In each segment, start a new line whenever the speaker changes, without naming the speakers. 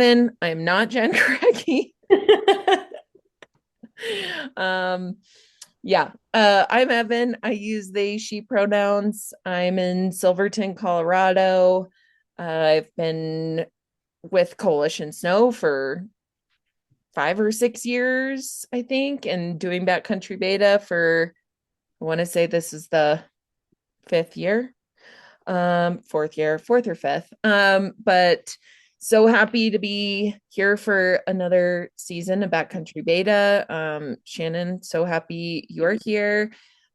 Evan. I'm not Jen Cracky. um, I'm Evan. I use they, she pronouns. I'm in Silverton, Colorado. I've been with Coalition Snow for 5 or 6 years, I think, and doing Backcountry Beta for, I want to say this is the fifth year. Fourth year, fourth or fifth. But so happy to be here for another season of Backcountry Beta. Shannon, so happy you're here.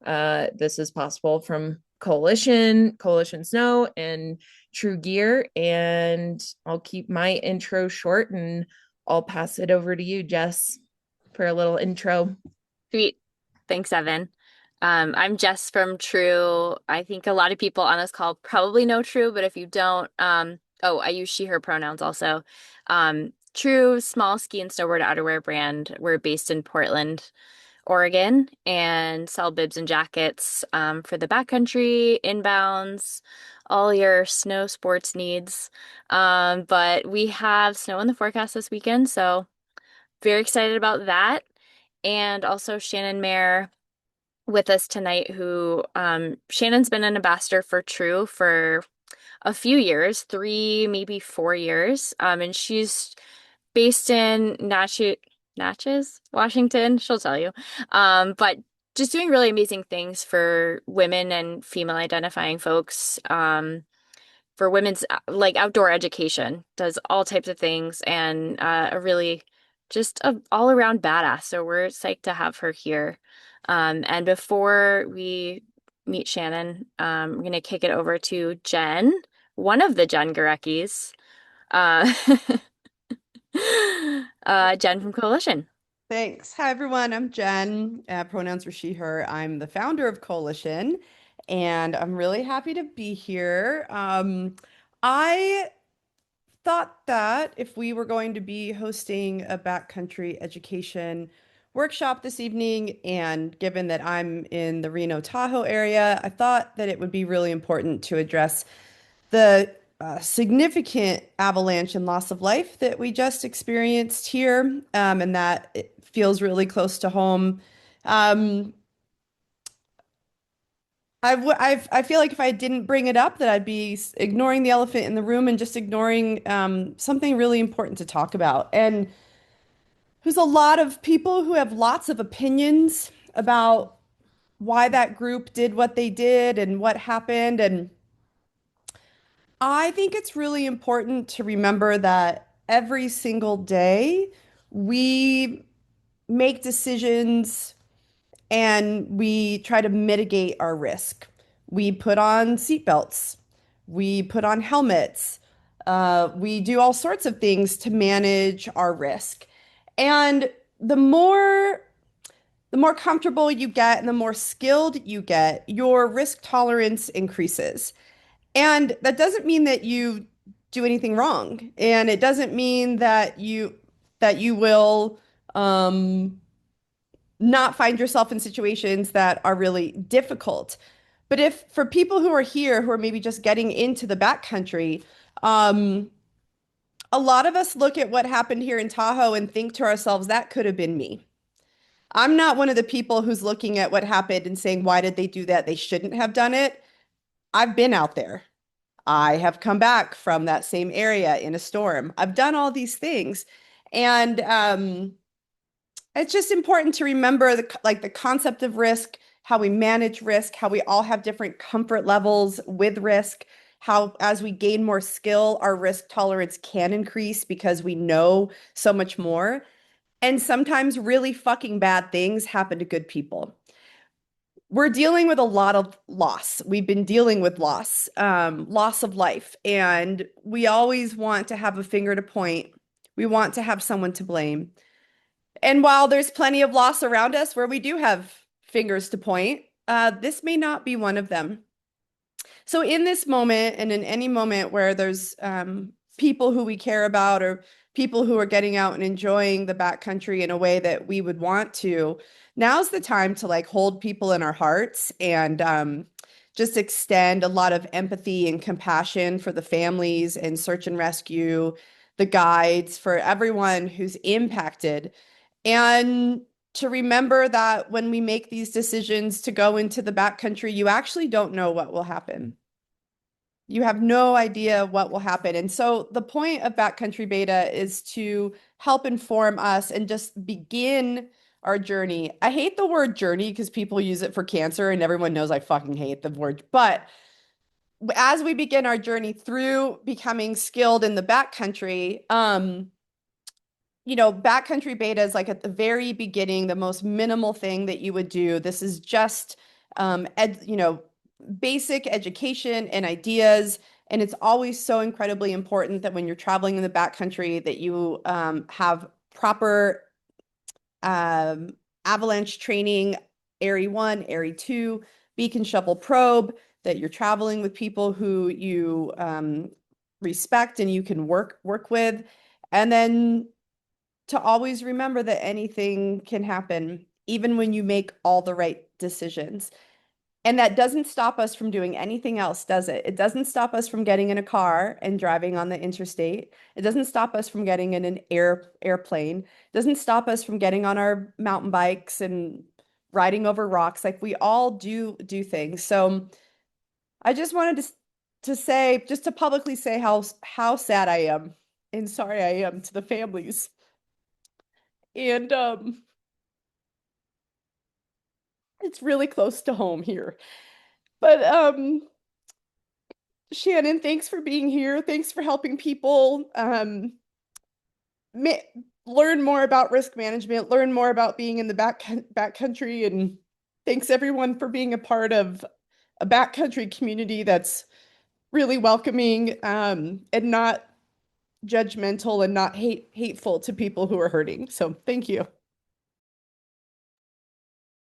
This is possible from Coalition Snow, and True Gear. And I'll keep my intro short and I'll pass it over to you, Jess, for a little intro.
Sweet. Thanks, Evan. I'm Jess from TREW. I think a lot of people on this call probably know TREW, but if you don't, I use she, her pronouns also. TREW, small ski and snowboard outerwear brand. We're based in Portland, Oregon, and sell bibs and jackets for the backcountry, inbounds, all your snow sports needs. But we have snow in the forecast this weekend, so very excited about that. And also Shannon Mahre with us tonight, who Shannon's been an ambassador for TREW for a few years, 3, maybe 4 years. And she's based in Natchez, Washington. She'll tell you. But just doing really amazing things for women and female identifying folks. For women's like outdoor education, does all types of things, and a really just a all around badass. So we're psyched to have her here. And before we meet Shannon, we're gonna kick it over to Jen, one of the Jen Gureckis, uh, Jen from Coalition.
Thanks. Hi, everyone. I'm Jen. Pronouns are she, her. I'm the founder of Coalition, and I'm really happy to be here. I thought that if we were going to be hosting a backcountry education workshop this evening, and given that I'm in the Reno Tahoe area, I thought that it would be really important to address the significant avalanche and loss of life that we just experienced here, and that it feels really close to home. Um, I feel like if I didn't bring it up, that I'd be ignoring the elephant in the room and just ignoring something really important to talk about. And there's a lot of people who have lots of opinions about why that group did what they did and what happened. And I think it's really important to remember that every single day we make decisions and we try to mitigate our risk. We put on seatbelts, we put on helmets, we do all sorts of things to manage our risk. And the more the more comfortable you get and the more skilled you get, your risk tolerance increases. And that doesn't mean that you do anything wrong. And it doesn't mean that you will not find yourself in situations that are really difficult. But if for people who are here who are maybe just getting into the backcountry, um, a lot of us look at what happened here in Tahoe and think to ourselves, that could have been me. I'm not one of the people who's looking at what happened and saying, why did they do that? They shouldn't have done it. I've been out there. I have come back from that same area in a storm. I've done all these things. And it's just important to remember the concept of risk, how we manage risk, how we all have different comfort levels with risk, how as we gain more skill, our risk tolerance can increase because we know so much more. And sometimes really fucking bad things happen to good people. We're dealing with a lot of loss. We've been dealing with loss, loss of life, and we always want to have a finger to point. We want to have someone to blame. And while there's plenty of loss around us where we do have fingers to point, this may not be one of them. So, in this moment, and in any moment where there's people who we care about or people who are getting out and enjoying the backcountry in a way that we would want to, now's the time to like hold people in our hearts and just extend a lot of empathy and compassion for the families and search and rescue the guides, for everyone who's impacted. And to remember that when we make these decisions to go into the backcountry, you actually don't know what will happen. You have no idea what will happen. And so the point of Backcountry Beta is to help inform us and just begin our journey. I hate the word journey because people use it for cancer and everyone knows I fucking hate the word. But as we begin our journey through becoming skilled in the backcountry, Backcountry Beta is like at the very beginning, the most minimal thing that you would do. This is just, basic education and ideas. And it's always so incredibly important that when you're traveling in the backcountry, that you have proper um, avalanche training, Area 1, Area 2, beacon shovel probe, that you're traveling with people who you respect and you can work with. And then to always remember that anything can happen, even when you make all the right decisions. And that doesn't stop us from doing anything else, does it? It doesn't stop us from getting in a car and driving on the interstate. It doesn't stop us from getting in an airplane. It doesn't stop us from getting on our mountain bikes and riding over rocks. Like we all do things. So I just wanted to say, just to publicly say how sad I am and sorry I am to the families. And it's really close to home here. But Shannon, thanks for being here. Thanks for helping people ma learn more about risk management, learn more about being in the backcountry, and thanks everyone for being a part of a backcountry community that's really welcoming and not judgmental and not hateful to people who are hurting. So thank you.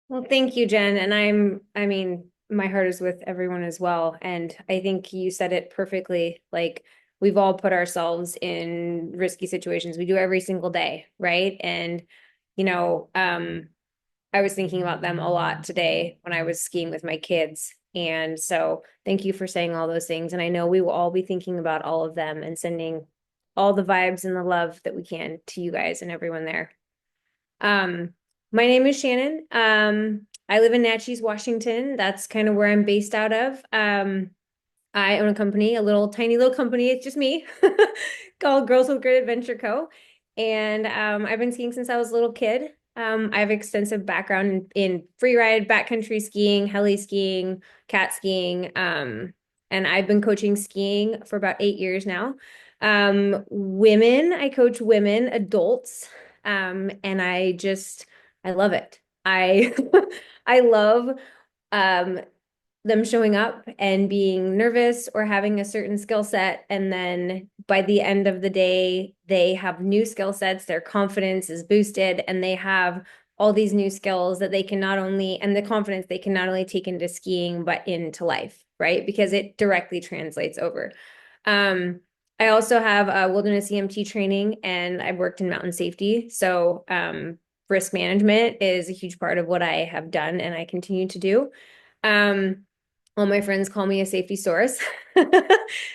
Well, thank you, Jen. And I mean, my heart is with everyone as well. And I think you said it perfectly. Like, we've all put ourselves in risky situations. We do every single day, right? And, you know, I was thinking about them a lot today when I was skiing with my kids. And so thank you for saying all those things. And I know we will all be thinking about all of them and sending all the vibes and the love that we can to you guys and everyone there. Um, my name is Shannon. I live in Natchez, Washington. That's kind of where I'm based out of. I own a company, a little tiny little company. It's just me called Girls with Grit Adventure Co. And I've been skiing since I was a little kid. I have extensive background in freeride, backcountry skiing, heli skiing, cat skiing. And I've been coaching skiing for about 8 years now. I coach women, adults. And I love it. I I love um them showing up and being nervous or having a certain skill set. And then by the end of the day, they have new skill sets, their confidence is boosted, and they have all these new skills that they can not only, and the confidence they can not only take into skiing, but into life, right? Because it directly translates over. I also have a wilderness EMT training and I've worked in mountain safety. So risk management is a huge part of what I have done and I continue to do. All my friends call me a safety source.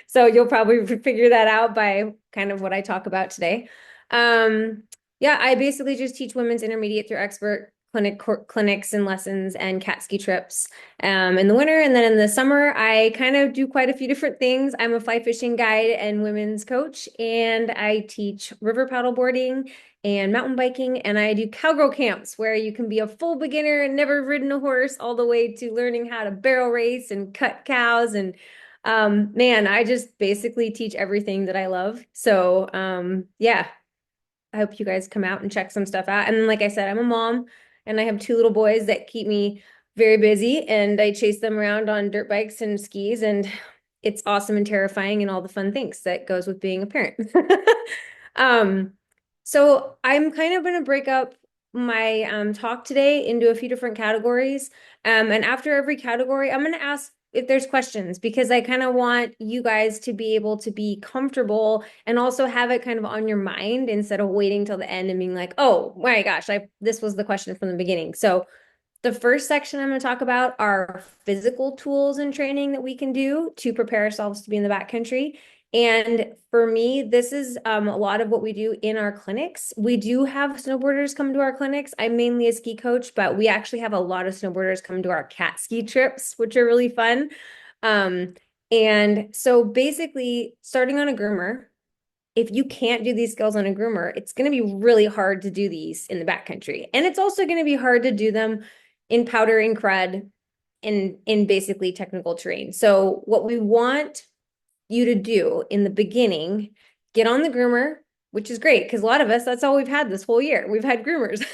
So you'll probably figure that out by kind of what I talk about today. Yeah, I basically just teach women's intermediate through expert clinics and lessons and cat ski trips in the winter. And then in the summer, I kind of do quite a few different things. I'm a fly fishing guide and women's coach, and I teach river paddle boarding and mountain biking, and I do cowgirl camps where you can be a full beginner and never ridden a horse all the way to learning how to barrel race and cut cows. And man, I just basically teach everything that I love. So yeah, I hope you guys come out and check some stuff out. And then, like I said, I'm a mom and I have two little boys that keep me very busy, and I chase them around on dirt bikes and skis, and it's awesome and terrifying and all the fun things that goes with being a parent. So I'm kind of going to break up my talk today into a few different categories. And after every category, I'm going to ask if there's questions, because I kind of want you guys to be able to be comfortable and also have it kind of on your mind instead of waiting till the end and being like, oh my gosh, this was the question from the beginning. So the first section I'm going to talk about are physical tools and training that we can do to prepare ourselves to be in the backcountry. And for me, this is a lot of what we do in our clinics. We do have snowboarders come to our clinics. I'm mainly a ski coach, but we actually have a lot of snowboarders come to our cat ski trips, which are really fun. Um, and so basically, starting on a groomer, if you can't do these skills on a groomer, it's going to be really hard to do these in the backcountry. And it's also going to be hard to do them in powder and crud in basically technical terrain. So what we want you to do in the beginning, get on the groomer, which is great because a lot of us, that's all we've had this whole year. We've had groomers.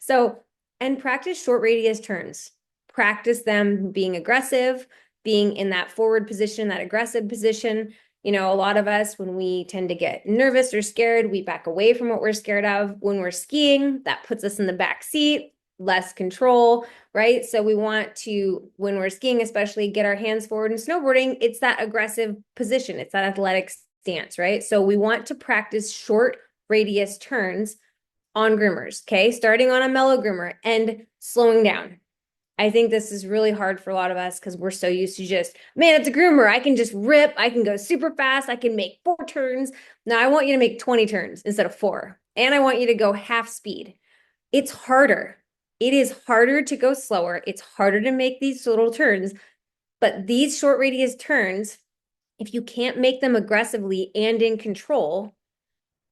So, and practice short radius turns. Practice them being aggressive, being in that forward position, that aggressive position. You know, a lot of us, when we tend to get nervous or scared, we back away from what we're scared of. When we're skiing, that puts us in the back seat, less control, right? So we want to, when we're skiing, especially get our hands forward. And snowboarding, it's that aggressive position. It's that athletic stance, right? So we want to practice short radius turns on groomers, okay? Starting on a mellow groomer and slowing down. I think this is really hard for a lot of us because we're so used to just, man, it's a groomer. I can just rip. I can go super fast. I can make 4 turns. Now I want you to make 20 turns instead of 4. And I want you to go half speed. It's harder. It is harder to go slower. It's harder to make these little turns. But these short radius turns, if you can't make them aggressively and in control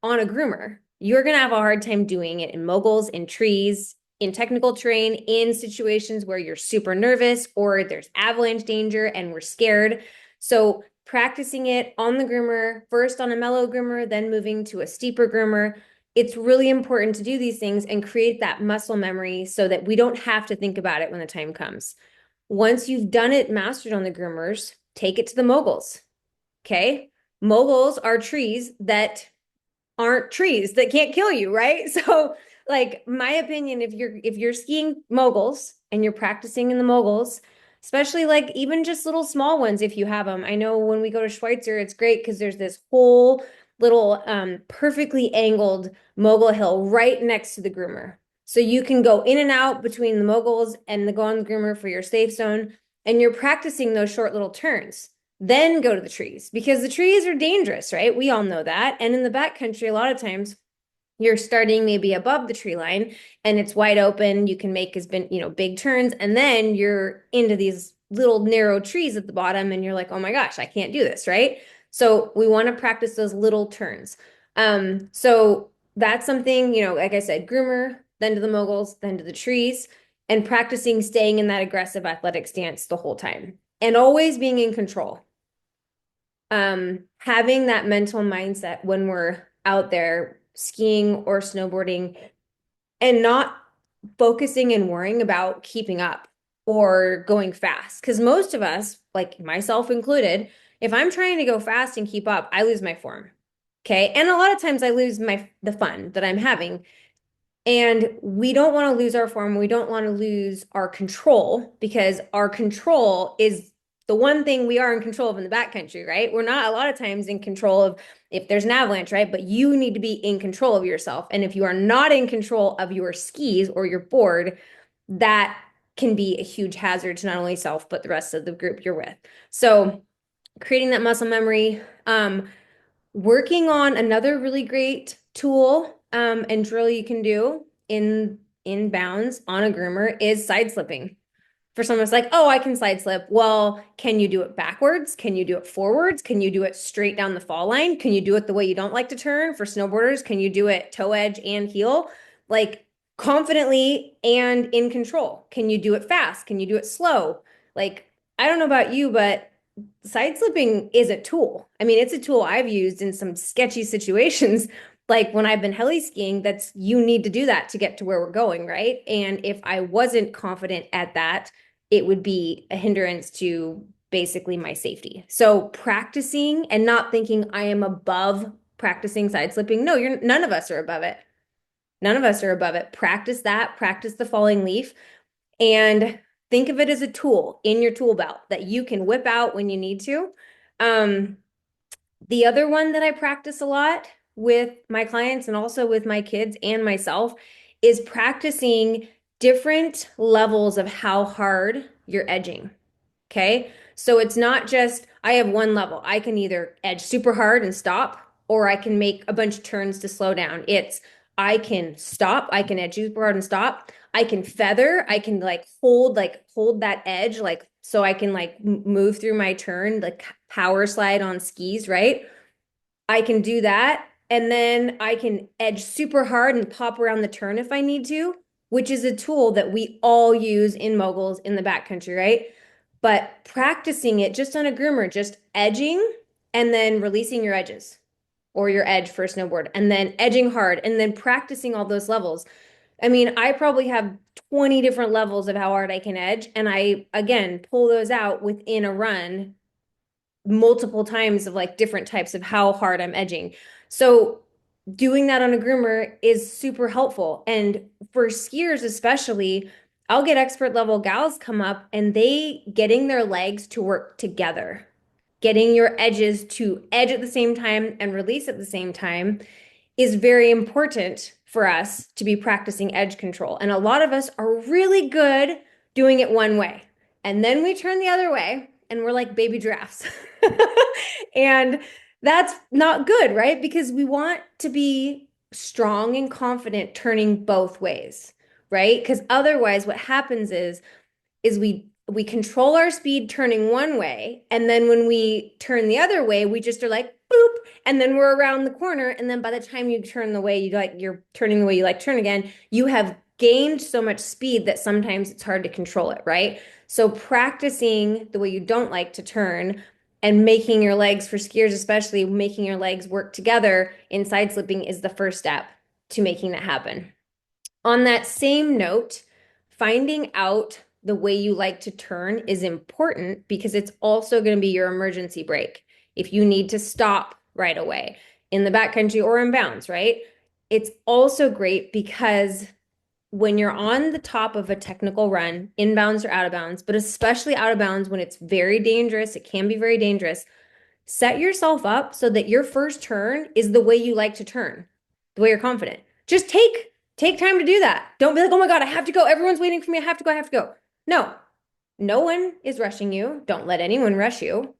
on a groomer, you're going to have a hard time doing it in moguls, in trees, in technical terrain, in situations where you're super nervous or there's avalanche danger and we're scared. So practicing it on the groomer, first on a mellow groomer, then moving to a steeper groomer. It's really important to do these things and create that muscle memory so that we don't have to think about it when the time comes. Once you've done it, mastered on the groomers, take it to the moguls. Okay. Moguls are trees that aren't trees that can't kill you, right? So like my opinion, if you're skiing moguls and you're practicing in the moguls, especially like even just little small ones if you have them. I know when we go to Schweitzer, it's great because there's this whole little perfectly angled mogul hill right next to the groomer. So you can go in and out between the moguls and the go on the groomer for your safe zone. And you're practicing those short little turns. Then go to the trees because the trees are dangerous, right? We all know that. And in the backcountry, a lot of times you're starting maybe above the tree line and it's wide open. You can make big turns, and then you're into these little narrow trees at the bottom, and you're like, oh my gosh, I can't do this, right? So we want to practice those little turns. So that's something, like I said, groomer, then to the moguls, then to the trees, and practicing staying in that aggressive athletic stance the whole time and always being in control. Having that mental mindset when we're out there skiing or snowboarding and not focusing and worrying about keeping up or going fast. Because most of us, like myself included, if I'm trying to go fast and keep up, I lose my form. Okay. And a lot of times I lose the fun that I'm having. And we don't want to lose our form. We don't want to lose our control because our control is the one thing we are in control of in the backcountry, right? We're not a lot of times in control of if there's an avalanche, right? But you need to be in control of yourself. And if you are not in control of your skis or your board, that can be a huge hazard to not only self, but the rest of the group you're with. So creating that muscle memory, working on another really great tool and drill you can do in bounds on a groomer is side slipping. For someone it's like, oh, I can side slip. Well, can you do it backwards? Can you do it forwards? Can you do it straight down the fall line? Can you do it the way you don't like to turn? For snowboarders, can you do it toe edge and heel? Like confidently and in control. Can you do it fast? Can you do it slow? Like, I don't know about you, but side slipping is a tool. I mean, it's a tool I've used in some sketchy situations. Like when I've been heli skiing, you need to do that to get to where we're going, right? And if I wasn't confident at that, it would be a hindrance to basically my safety. So practicing and not thinking I am above practicing side slipping. No, none of us are above it. None of us are above it. Practice that, practice the falling leaf, and think of it as a tool in your tool belt that you can whip out when you need to. The other one that I practice a lot with my clients and also with my kids and myself is practicing different levels of how hard you're edging. Okay. So it's not just I have one level. I can either edge super hard and stop, or I can make a bunch of turns to slow down. It's I can stop, I can edge super hard and stop. I can feather, I can like hold that edge like so I can like move through my turn, like power slide on skis, right? I can do that. And then I can edge super hard and pop around the turn if I need to, which is a tool that we all use in moguls in the backcountry, right? But practicing it just on a groomer, just edging and then releasing your edges or your edge for a snowboard and then edging hard and then practicing all those levels. I mean, I probably have 20 different levels of how hard I can edge. And I, again, pull those out within a run multiple times of like different types of how hard I'm edging. So doing that on a groomer is super helpful. And for skiers especially, I'll get expert level gals come up and they getting their legs to work together, getting your edges to edge at the same time and release at the same time is very important for us to be practicing edge control. And a lot of us are really good doing it one way. And then we turn the other way and we're like baby giraffes. And that's not good, right? Because we want to be strong and confident turning both ways, right? Because otherwise what happens is we control our speed turning one way, and then when we turn the other way, we just are like boop, and then we're around the corner, and then by the time you turn the way you like, you're turning the way you like turn again, you have gained so much speed that sometimes it's hard to control it, right? So practicing the way you don't like to turn and making your legs, for skiers especially, making your legs work together in side slipping is the first step to making that happen. On that same note, finding out the way you like to turn is important because it's also going to be your emergency brake. If you need to stop right away in the backcountry or in bounds, right? It's also great because when you're on the top of a technical run, inbounds or out of bounds, but especially out of bounds when it's very dangerous, it can be very dangerous. Set yourself up so that your first turn is the way you like to turn, the way you're confident. Just take time to do that. Don't be like, "Oh my God, I have to go. Everyone's waiting for me. I have to go. I have to go." No. No one is rushing you. Don't let anyone rush you.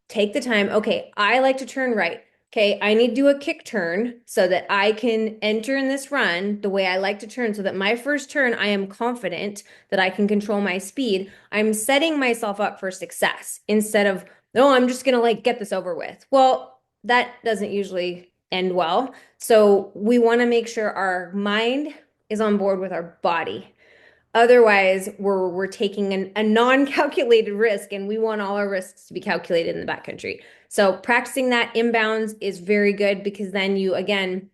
Take the time. Okay, I like to turn right. Okay, I need to do a kick turn so that I can enter in this run the way I like to turn so that my first turn, I am confident that I can control my speed. I'm setting myself up for success instead of, no, I'm just gonna like get this over with. Well, that doesn't usually end well. So we want to make sure our mind is on board with our body. Otherwise, we're taking a non-calculated risk, and we want all our risks to be calculated in the backcountry. So practicing that inbounds is very good because then you again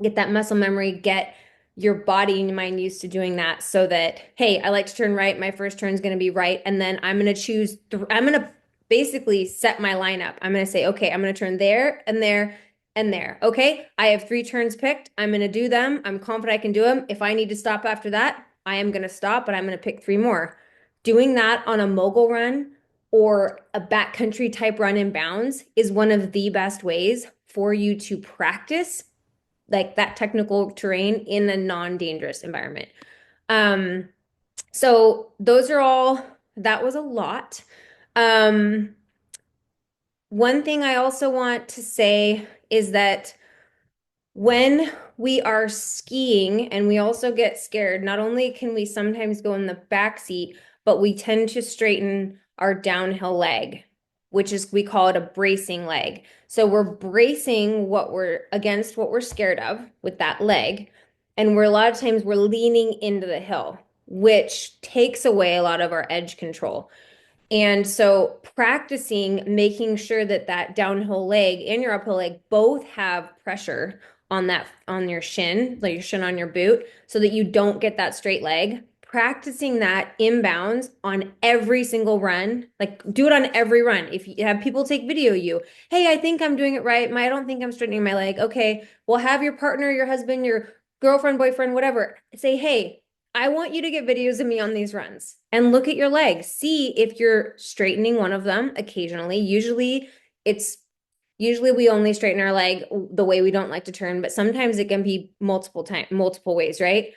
get that muscle memory, get your body and your mind used to doing that so that, hey, I like to turn right. My first turn is going to be right. And then I'm going to choose, I'm going to basically set my lineup. I'm going to say, okay, I'm going to turn there and there and there. Okay, I have 3 turns picked. I'm going to do them. I'm confident I can do them. If I need to stop after that, I am going to stop, but I'm going to pick 3 more. Doing that on a mogul run or a backcountry type run in bounds is one of the best ways for you to practice like that technical terrain in a non-dangerous environment. Um, so those are all, that was a lot. One thing I also want to say is that when we are skiing and we also get scared, not only can we sometimes go in the back seat, but we tend to straighten our downhill leg, which is, we call it a bracing leg. So we're bracing what we're against what we're scared of with that leg. And we're a lot of times we're leaning into the hill, which takes away a lot of our edge control. And so practicing making sure that that downhill leg and your uphill leg both have pressure on that, on your shin, like your shin on your boot, so that you don't get that straight leg. Practicing that inbounds on every single run, like do it on every run. If you have people take video you, hey, I think I'm doing it right. I don't think I'm straightening my leg. Okay, well, have your partner, your husband, your girlfriend, boyfriend, whatever, say, hey, I want you to get videos of me on these runs and look at your legs. See if you're straightening one of them occasionally. Usually we only straighten our leg the way we don't like to turn, but sometimes it can be multiple ways, right?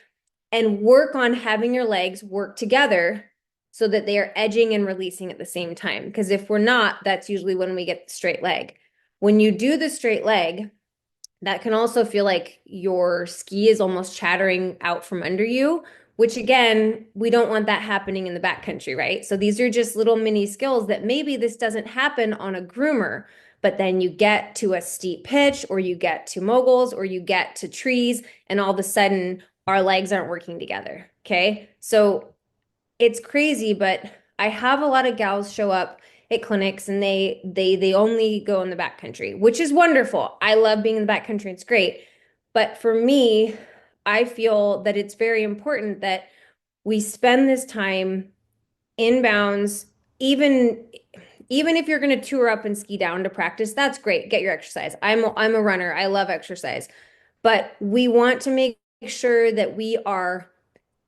And work on having your legs work together so that they are edging and releasing at the same time. Because if we're not, that's usually when we get the straight leg. When you do the straight leg, that can also feel like your ski is almost chattering out from under you, which again, we don't want that happening in the backcountry, right? So these are just little mini skills that maybe this doesn't happen on a groomer, but then you get to a steep pitch or you get to moguls or you get to trees and all of a sudden our legs aren't working together. Okay. So it's crazy, but I have a lot of gals show up at clinics and they only go in the backcountry, which is wonderful. I love being in the backcountry. It's great. But for me, I feel that it's very important that we spend this time inbounds, even even if you're going to tour up and ski down to practice, that's great. Get your exercise. I'm a runner. I love exercise. But we want to make sure that we are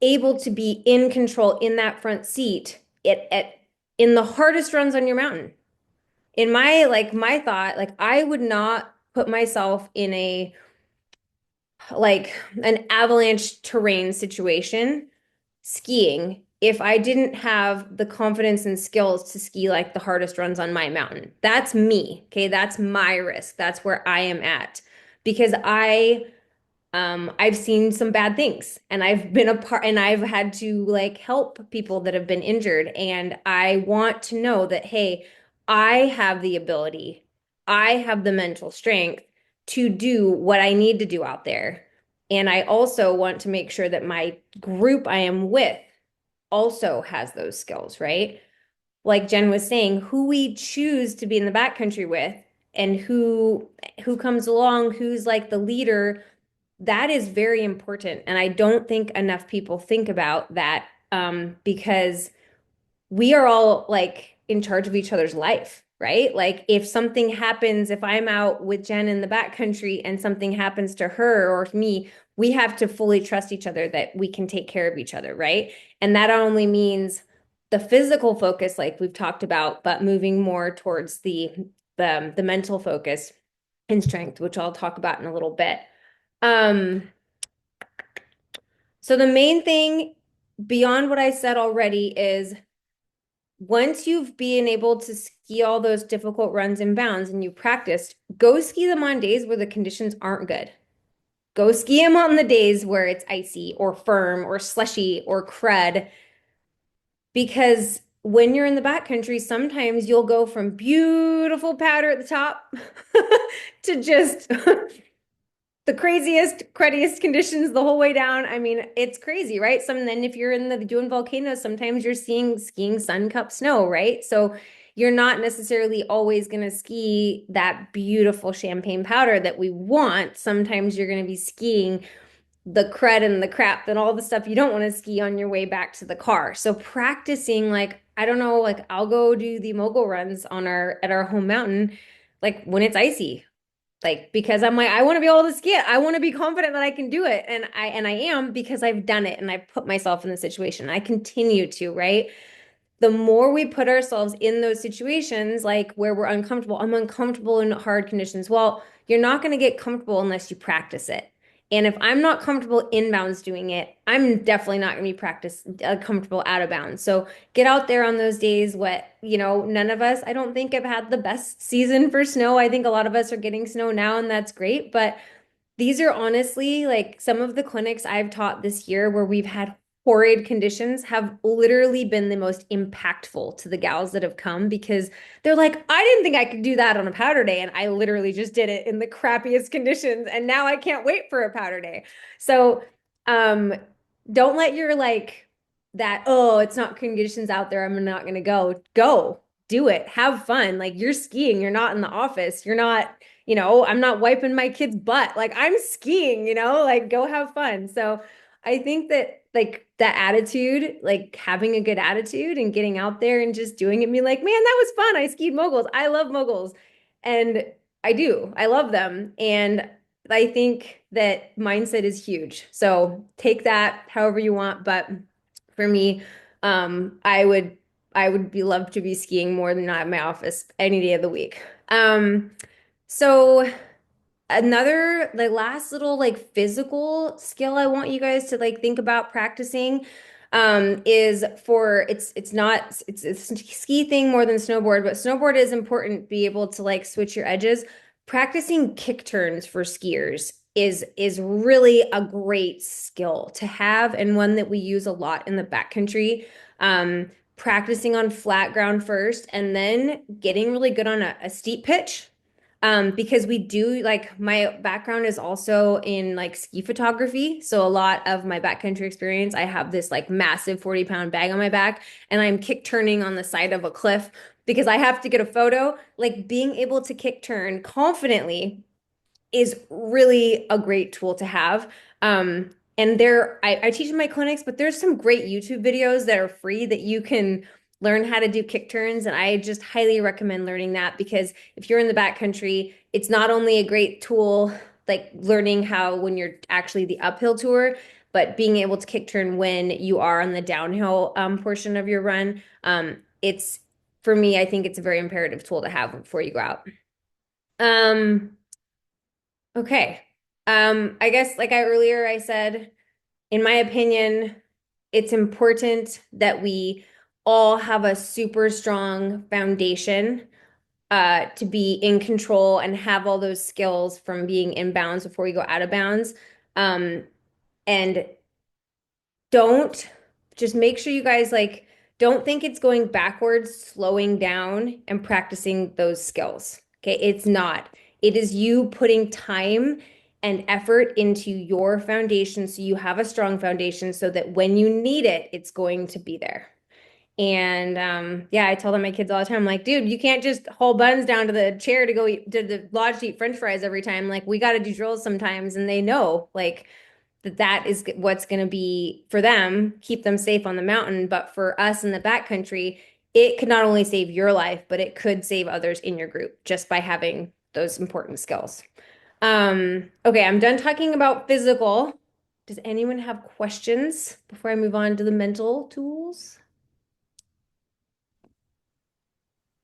able to be in control in that front seat in the hardest runs on your mountain. In my thought, like I would not put myself in a like an avalanche terrain situation skiing if I didn't have the confidence and skills to ski like the hardest runs on my mountain. That's me. Okay, that's my risk. That's where I am at because I've seen some bad things and I've been a part and I've had to like help people that have been injured. And I want to know that, hey, I have the ability, I have the mental strength to do what I need to do out there. And I also want to make sure that my group I am with also has those skills, right? Like Jen was saying, who we choose to be in the backcountry with and who comes along, who's like the leader, that is very important. And I don't think enough people think about that because we are all like in charge of each other's life, right? Like if something happens, if I'm out with Jen in the backcountry and something happens to her or me, we have to fully trust each other that we can take care of each other, right? And that only means the physical focus, like we've talked about, but moving more towards the mental focus and strength, which I'll talk about in a little bit. Um, so the main thing beyond what I said already is once you've been able to ski all those difficult runs and bounds and you practiced, go ski them on days where the conditions aren't good. Go ski them on the days where it's icy or firm or slushy or crud. Because when you're in the backcountry, sometimes you'll go from beautiful powder at the top to just the craziest, cruddiest conditions the whole way down. I mean, it's crazy, right? Then if you're in the doing volcanoes, sometimes you're skiing sun-cupped snow, right? So you're not necessarily always going to ski that beautiful champagne powder that we want. Sometimes you're going to be skiing the crud and the crap and all the stuff you don't want to ski on your way back to the car. So practicing, like, I don't know, like I'll go do the mogul runs at our home mountain, like when it's icy, like because I'm like I want to be able to ski it. I want to be confident that I can do it, and I am because I've done it and I've put myself in the situation. I continue to, right? The more we put ourselves in those situations, like where we're uncomfortable, I'm uncomfortable in hard conditions. Well, you're not going to get comfortable unless you practice it. And if I'm not comfortable inbounds doing it, I'm definitely not going to be comfortable out of bounds. So get out there on those days. None of us, I don't think, have had the best season for snow. I think a lot of us are getting snow now, and that's great. But these are honestly like some of the clinics I've taught this year where we've had horrid conditions have literally been the most impactful to the gals that have come because they're like, I didn't think I could do that on a powder day. And I literally just did it in the crappiest conditions. And now I can't wait for a powder day. So um, don't let your oh, it's not conditions out there. I'm not going to go. Go do it. Have fun. Like you're skiing. You're not in the office. You're not, I'm not wiping my kid's butt. Like I'm skiing, like go have fun. So I think that like that attitude, like having a good attitude and getting out there and just doing it, be like, man, that was fun. I skied moguls. I love moguls. And I do. I love them. And I think that mindset is huge. So take that however you want. But for me, I would be love to be skiing more than not in my office any day of the week. So the last little like physical skill I want you guys to like think about practicing. is for it's not it's a ski thing more than snowboard, but snowboard is important to be able to like switch your edges. Practicing kick turns for skiers is really a great skill to have and one that we use a lot in the backcountry. Practicing on flat ground first and then getting really good on a steep pitch. Because we do like my background is also in like ski photography. So a lot of my backcountry experience, I have this like massive 40-pound bag on my back and I'm kick turning on the side of a cliff because I have to get a photo. Like being able to kick turn confidently is really a great tool to have. And I teach in my clinics, but there's some great YouTube videos that are free that you can learn how to do kick turns. And I just highly recommend learning that because if you're in the backcountry, it's not only a great tool, like learning how when you're actually the uphill tour, but being able to kick turn when you are on the downhill portion of your run. It's for me, I think it's a very imperative tool to have before you go out. Um, Okay. I guess like I earlier I said, in my opinion, it's important that we all have a super strong foundation to be in control and have all those skills from being in bounds before we go out of bounds. And don't just make sure you guys like don't think it's going backwards, slowing down and practicing those skills. Okay, it's not. It is you putting time and effort into your foundation so you have a strong foundation so that when you need it, it's going to be there. And yeah, I tell them my kids all the time, like, dude, you can't just haul buns down to the chair to go eat to the lodge to eat French fries every time. Like, we got to do drills sometimes, and they know, like, that is what's going to be for them, keep them safe on the mountain. But for us in the backcountry, it could not only save your life, but it could save others in your group just by having those important skills. Okay, I'm done talking about physical. Does anyone have questions before I move on to the mental tools?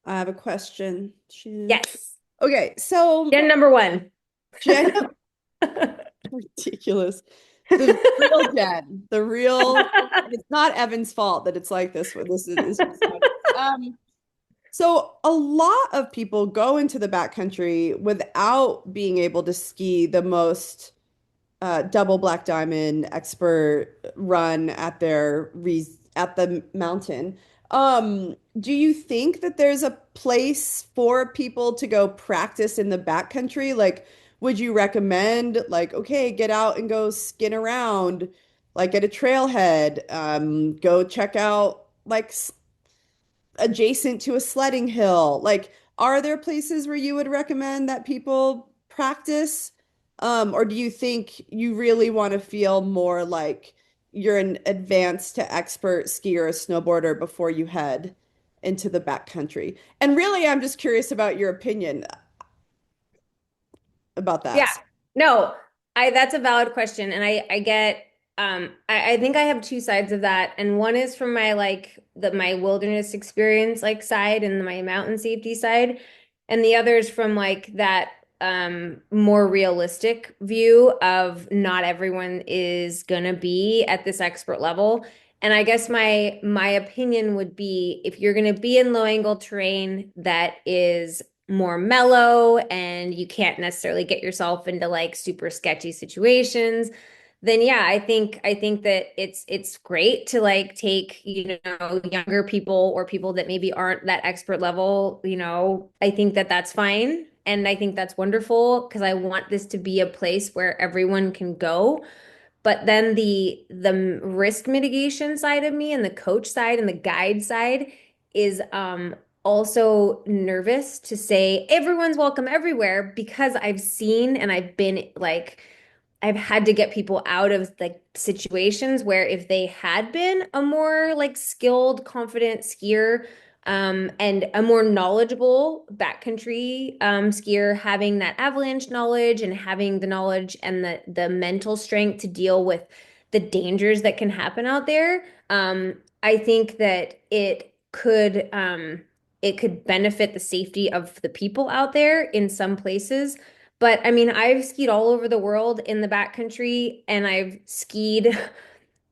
I have a question.
Yes.
Okay, so
Gen number one.
Jen, ridiculous. The real Jen, the real, it's not Evan's fault that it's like this. This is just so a lot of people go into the backcountry without being able to ski the most double black diamond expert run at at the mountain. Do you think that there's a place for people to go practice in the backcountry? Like, would you recommend like, okay, get out and go skin around, like at a trailhead, go check out like adjacent to a sledding hill? Like, are there places where you would recommend that people practice? Or do you think you really want to feel more like you're an advanced to expert skier or snowboarder before you head into the backcountry? And really, I'm just curious about your opinion about
Yeah.
that.
No, I that's a valid question. And I get I think I have two sides of that. And one is from my like my wilderness experience like side and my mountain safety side. And the other is from like that more realistic view of not everyone is gonna be at this expert level. And I guess my opinion would be if you're gonna be in low angle terrain that is more mellow and you can't necessarily get yourself into like super sketchy situations, then yeah, I think that it's great to like take, younger people or people that maybe aren't that expert level, I think that that's fine. And I think that's wonderful because I want this to be a place where everyone can go. But then the risk mitigation side of me and the coach side and the guide side is also nervous to say everyone's welcome everywhere because I've seen and I've been like I've had to get people out of like situations where if they had been a more like skilled, confident skier, and a more knowledgeable backcountry skier, having that avalanche knowledge and having the knowledge and the mental strength to deal with the dangers that can happen out there, I think that it could benefit the safety of the people out there in some places. But I mean, I've skied all over the world in the backcountry and I've skied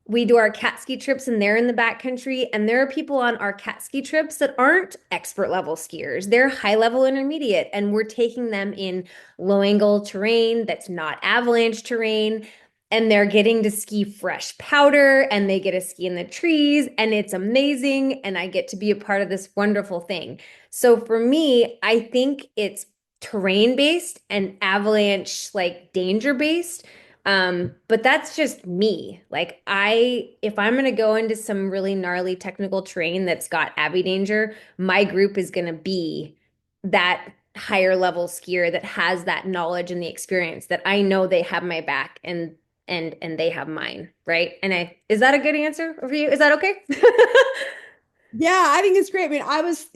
we do our cat ski trips and they're in the backcountry. And there are people on our cat ski trips that aren't expert level skiers. They're high level intermediate. And we're taking them in low angle terrain that's not avalanche terrain. And they're getting to ski fresh powder and they get to ski in the trees. And it's amazing. And I get to be a part of this wonderful thing. So for me, I think it's terrain based and avalanche like danger based. But that's just me. Like if I'm gonna go into some really gnarly technical terrain that's got Abby danger, my group is gonna be that higher level skier that has that knowledge and the experience that I know they have my back and they have mine, right? Is that a good answer for you? Is that okay?
Yeah, I think it's great. I mean, I was,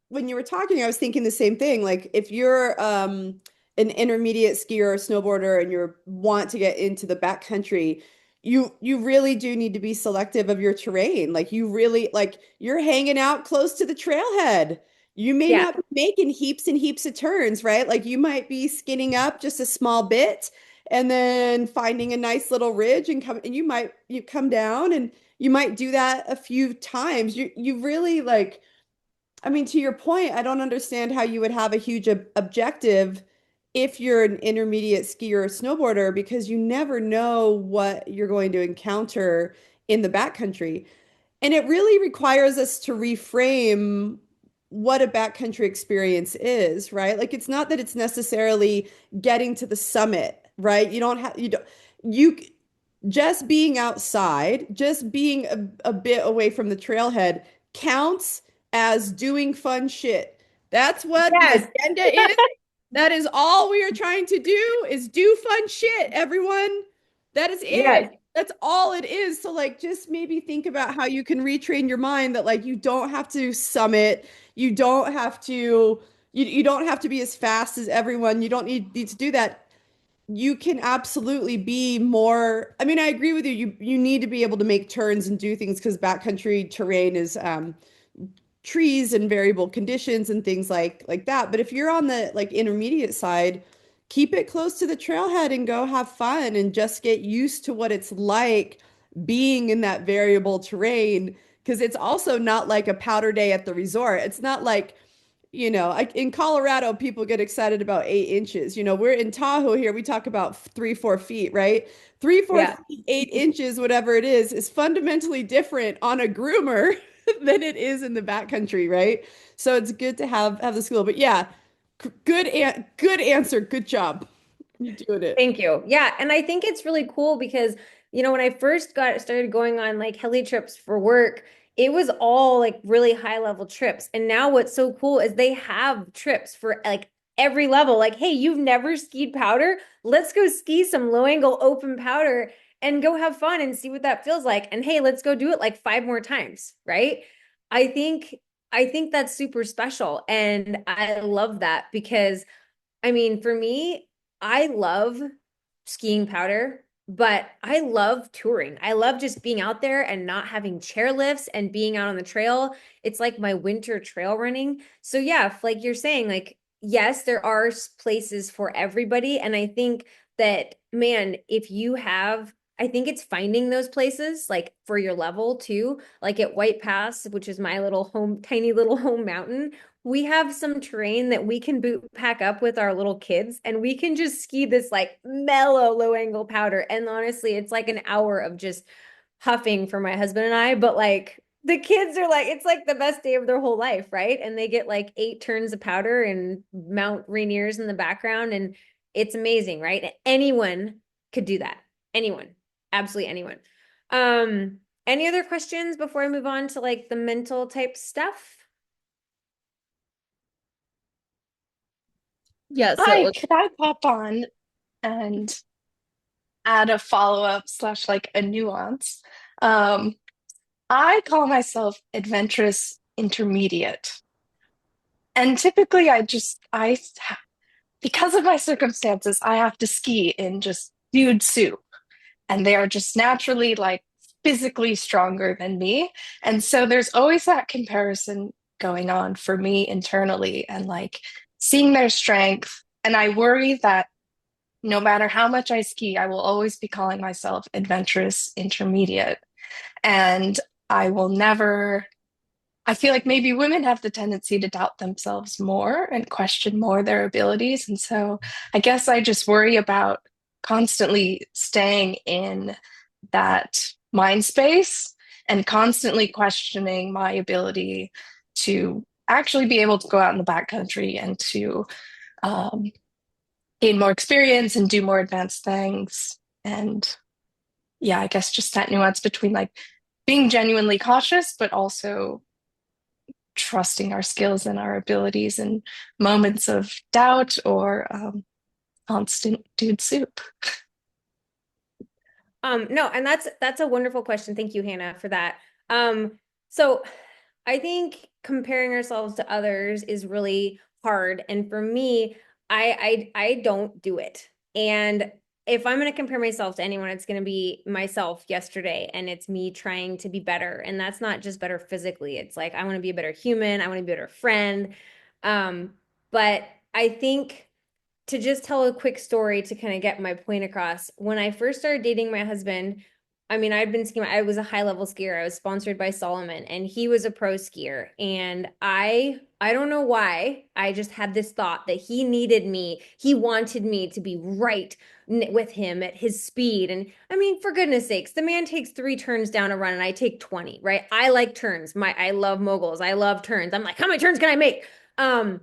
when you were talking, I was thinking the same thing. Like if you're an intermediate skier or snowboarder and you want to get into the backcountry, you really do need to be selective of your terrain. Like you really like you're hanging out close to the trailhead. You may
Yeah.
not be making heaps and heaps of turns, right? Like you might be skinning up just a small bit and then finding a nice little ridge and you come down and you might do that a few times. You really like, I mean, to your point, I don't understand how you would have a huge objective if you're an intermediate skier or snowboarder because you never know what you're going to encounter in the backcountry. And it really requires us to reframe what a backcountry experience is, right? Like it's not that it's necessarily getting to the summit, right? You just being outside, just being a bit away from the trailhead counts as doing fun shit. That's what the
Yes.
agenda is. That is all we are trying to do is do fun shit, everyone. That is it.
Yes.
That's all it is. So like just maybe think about how you can retrain your mind that like you don't have to summit, you don't have to you don't have to be as fast as everyone. You don't need to do that. You can absolutely be more. I mean, I agree with you. You need to be able to make turns and do things because backcountry terrain is trees and variable conditions and things like that. But if you're on the like intermediate side, keep it close to the trailhead and go have fun and just get used to what it's like being in that variable terrain. Because it's also not like a powder day at the resort. It's not like like in Colorado, people get excited about 8 inches. We're in Tahoe here. We talk about 3, 4 feet, right? Three, four
Yeah.
feet, 8 inches, whatever it is fundamentally different on a groomer than it is in the backcountry, right? So it's good to have the school. But yeah, good answer. Good job. You doing it.
Thank you. Yeah, and I think it's really cool because, when I first got started going on like heli trips for work, it was all like really high level trips. And now what's so cool is they have trips for like every level. Like, hey, you've never skied powder? Let's go ski some low angle open powder and go have fun and see what that feels like. And hey, let's go do it like 5 more times, right? I think I think that's super special and I love that because I mean, for me, I love skiing powder, but I love touring. I love just being out there and not having chairlifts and being out on the trail. It's like my winter trail running. So yeah, like you're saying, like, yes, there are places for everybody. And I think that, man, if you have, I think it's finding those places like for your level too, like at White Pass, which is my little home, tiny little home mountain we have some terrain that we can boot pack up with our little kids and we can just ski this like mellow low angle powder. And honestly, it's like an hour of just huffing for my husband and I, but like the kids are like, it's like the best day of their whole life, right? And they get like 8 turns of powder and Mount Rainier's in the background. And it's amazing, right? Anyone could do that. Anyone, absolutely anyone. Any other questions before I move on to like the mental type stuff?
Yes, it
Hi,
looks.
could I pop on and add a follow-up slash like a nuance? Um, I call myself adventurous intermediate. And typically because of my circumstances, I have to ski in just dude soup. And they are just naturally like physically stronger than me. And so there's always that comparison going on for me internally and like seeing their strength. And I worry that no matter how much I ski, I will always be calling myself adventurous intermediate. And I will never, I feel like maybe women have the tendency to doubt themselves more and question more their abilities. And so I guess I just worry about constantly staying in that mind space and constantly questioning my ability to actually be able to go out in the backcountry and to um, gain more experience and do more advanced things. And yeah, I guess just that nuance between like being genuinely cautious, but also trusting our skills and our abilities in moments of doubt or constant dude soup.
No, and that's a wonderful question. Thank you, Hannah, for that. So I think comparing ourselves to others is really hard. And for me, I don't do it. And if I'm going to compare myself to anyone, it's going to be myself yesterday, and it's me trying to be better. And that's not just better physically. It's like I want to be a better human, I want to be a better friend. But I think to just tell a quick story to kind of get my point across, when I first started dating my husband, I mean, I'd been skiing, I was a high level skier. I was sponsored by Solomon, and he was a pro skier. And I don't know why. I just had this thought that he needed me. He wanted me to be right with him at his speed. And I mean, for goodness sakes, the man takes 3 turns down a run and I take 20, right? I like turns. I love moguls. I love turns. I'm like, how many turns can I make? Um,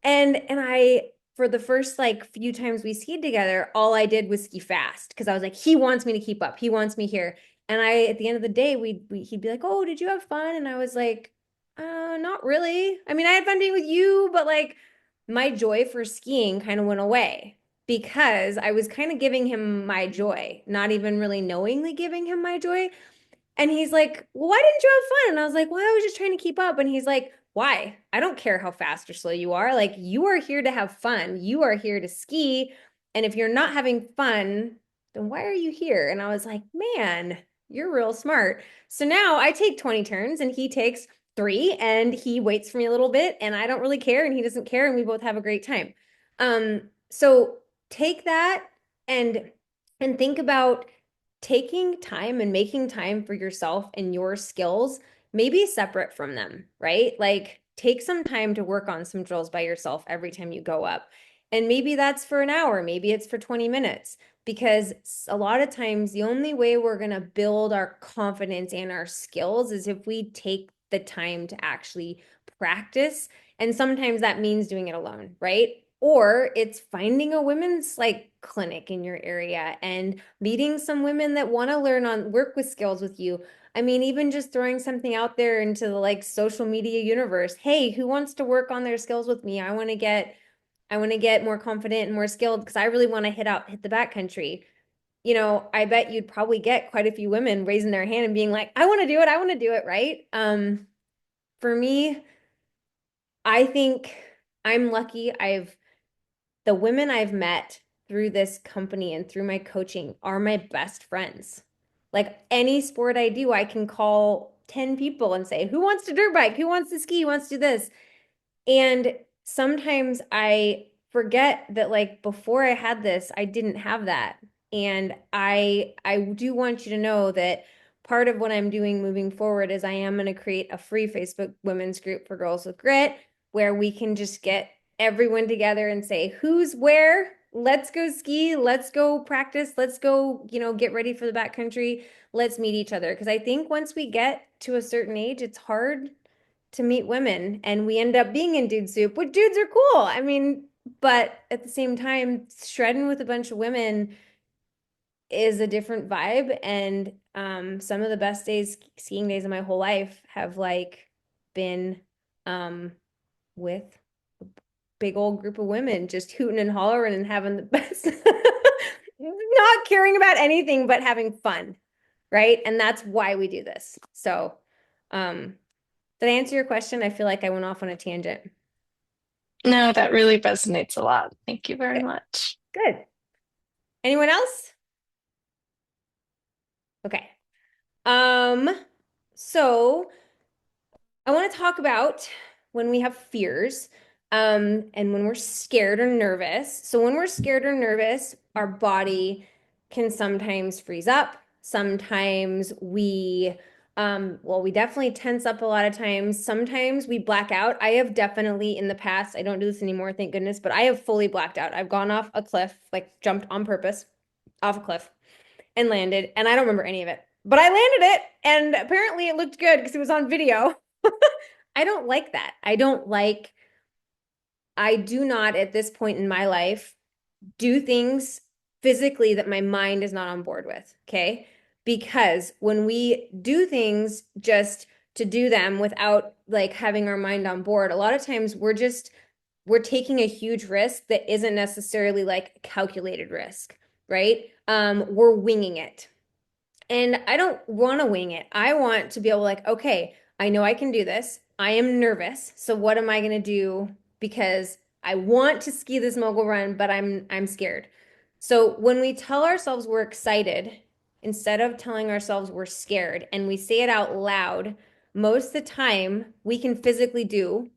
and I for the first like few times we skied together, all I did was ski fast because I was like, he wants me to keep up. He wants me here. And I, at the end of the day, he'd be like, "Oh, did you have fun?" And I was like, not really. I mean, I had fun being with you, but like my joy for skiing kind of went away because I was kind of giving him my joy, not even really knowingly giving him my joy. And he's like, well, why didn't you have fun? And I was like, well, I was just trying to keep up. And he's like, why? I don't care how fast or slow you are. Like, you are here to have fun. You are here to ski. And if you're not having fun, then why are you here? And I was like, man, you're real smart. So now I take 20 turns and he takes 3 and he waits for me a little bit and I don't really care and he doesn't care and we both have a great time. So take that and think about taking time and making time for yourself and your skills, maybe separate from them, right? Like take some time to work on some drills by yourself every time you go up. And maybe that's for an hour, maybe it's for 20 minutes, because a lot of times the only way we're going to build our confidence and our skills is if we take the time to actually practice. And sometimes that means doing it alone, right? Or it's finding a women's like clinic in your area and meeting some women that want to learn on work with skills with you. I mean, even just throwing something out there into the like social media universe. Hey, who wants to work on their skills with me? I want to get more confident and more skilled because I really want to hit the backcountry. You know, I bet you'd probably get quite a few women raising their hand and being like, I want to do it, I want to do it, right? For me, I think I'm lucky. The women I've met through this company and through my coaching are my best friends. Like any sport I do, I can call 10 people and say, who wants to dirt bike? Who wants to ski? Who wants to do this? And sometimes I forget that like before I had this, I didn't have that. And I do want you to know that part of what I'm doing moving forward is I am going to create a free Facebook women's group for Girls with Grit where we can just get everyone together and say who's where. Let's go ski, let's go practice, let's go, get ready for the backcountry. Let's meet each other because I think once we get to a certain age, it's hard to meet women and we end up being in dude soup, which dudes are cool. I mean, but at the same time, shredding with a bunch of women is a different vibe. And some of the best skiing days of my whole life have like been with a big old group of women just hooting and hollering and having the best, not caring about anything but having fun. Right. And that's why we do this. So, did I answer your question? I feel like I went off on a tangent.
No, that really resonates a lot. Thank you very
Good.
much.
Good. Anyone else? Okay. So I want to talk about when we have fears. And when we're scared or nervous, so when we're scared or nervous, our body can sometimes freeze up. Sometimes we definitely tense up a lot of times. Sometimes we black out. I have definitely in the past, I don't do this anymore, thank goodness, but I have fully blacked out. I've gone off a cliff, like jumped on purpose off a cliff and landed, and I don't remember any of it. But I landed it, and apparently it looked good because it was on video. I don't like that. I do not at this point in my life do things physically that my mind is not on board with, okay? Because when we do things just to do them without like having our mind on board, a lot of times we're taking a huge risk that isn't necessarily like calculated risk, right? We're winging it. And I don't want to wing it. I want to be able like, okay, I know I can do this. I am nervous. So what am I going to do? Because I want to ski this mogul run, but I'm scared. So when we tell ourselves we're excited, instead of telling ourselves we're scared, and we say it out loud, most of the time we can physically do